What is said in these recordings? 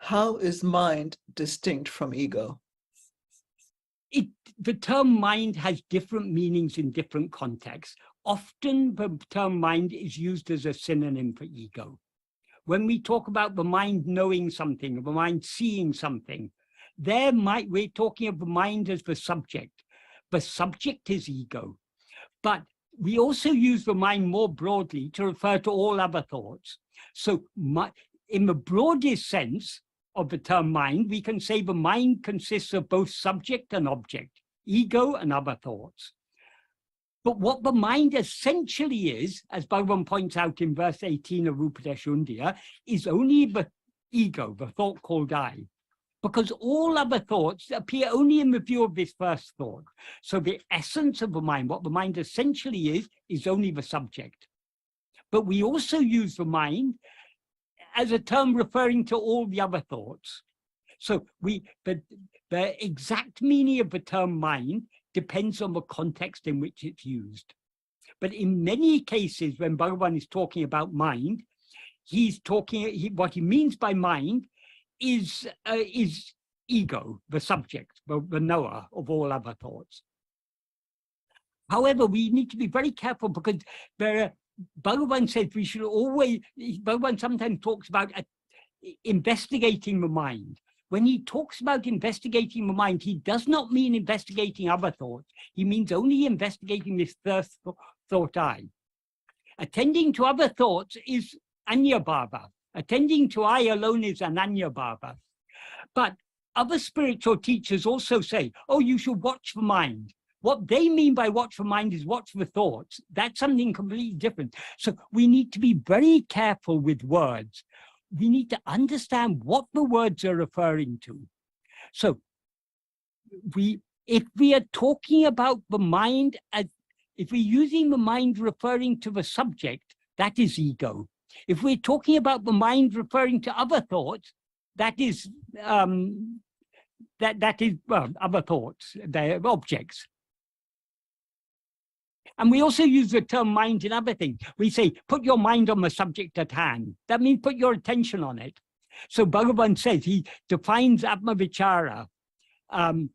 How is mind distinct from ego? The term mind has different meanings in different contexts. Often the term mind is used as a synonym for ego. When we talk about the mind knowing something, or the mind seeing something, we're talking of the mind as the subject. The subject is ego. But we also use the mind more broadly to refer to all other thoughts. So in the broadest sense of the term mind, we can say the mind consists of both subject and object, ego and other thoughts. But what the mind essentially is, as Bhagavan points out in verse 18 of Upadeshundya, is only the ego, the thought called I. Because all other thoughts appear only in the view of this first thought. So the essence of the mind, what the mind essentially is only the subject. But we also use the mind as a term referring to all the other thoughts. So the exact meaning of the term mind depends on the context in which it's used. But in many cases, when Bhagavan is talking about mind, what he means by mind is ego, the subject, the knower of all other thoughts. However, we need to be very careful because Bhagavan says we should always, Bhagavan sometimes talks about investigating the mind. When he talks about investigating the mind, he does not mean investigating other thoughts. He means only investigating this first thought I. Attending to other thoughts is anya-bhava. Attending to I alone is ananya-bhava. But other spiritual teachers also say, oh, you should watch the mind. What they mean by watch the mind is watch the thoughts. That's something completely different. So we need to be very careful with words. We need to understand what the words are referring to. So if we are talking about the mind, if we're using the mind referring to the subject, that is ego. If we're talking about the mind referring to other thoughts, that is other thoughts, they're objects. And we also use the term mind in other things. We say, put your mind on the subject at hand. That means put your attention on it. So Bhagavan says, he defines ātma-vicāra in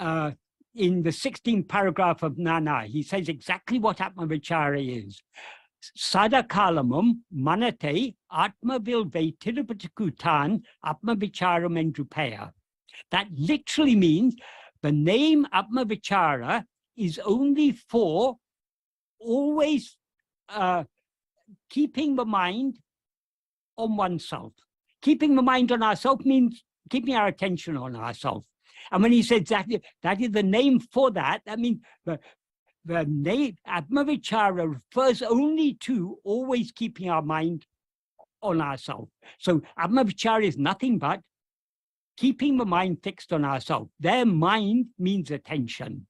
the 16th paragraph of Nana. He says exactly what ātma-vicāra is. Sadakalamum manate ātma-vilve tirupatikutan ātma-vicāram endrupaya. That literally means the name ātma-vicāra is only for always keeping the mind on oneself. Keeping the mind on ourselves means keeping our attention on ourselves. And when he says that is the name for that, that means the name ātma-vicāra refers only to always keeping our mind on ourselves. So ātma-vicāra is nothing but keeping the mind fixed on ourselves. Their mind means attention.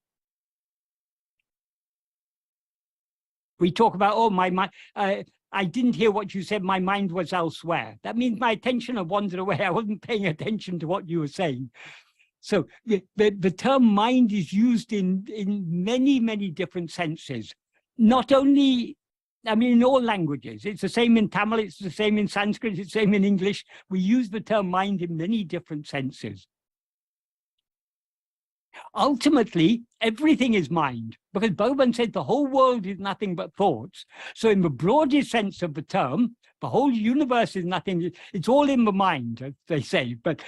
We talk about, oh, my mind, I didn't hear what you said, my mind was elsewhere. That means my attention had wandered away. I wasn't paying attention to what you were saying. So the term mind is used in many, many different senses. Not only, I mean, in all languages. It's the same in Tamil, it's the same in Sanskrit, it's the same in English. We use the term mind in many different senses. Ultimately, everything is mind, because Bhagavan said the whole world is nothing but thoughts. So in the broadest sense of the term, the whole universe is nothing, it's all in the mind, as they say. But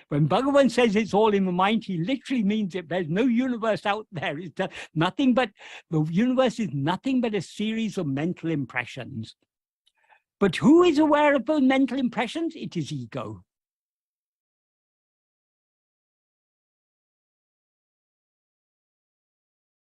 when Bhagavan says it's all in the mind, he literally means that there's no universe out there. It's nothing but, the universe is nothing but a series of mental impressions. But who is aware of those mental impressions? It is ego.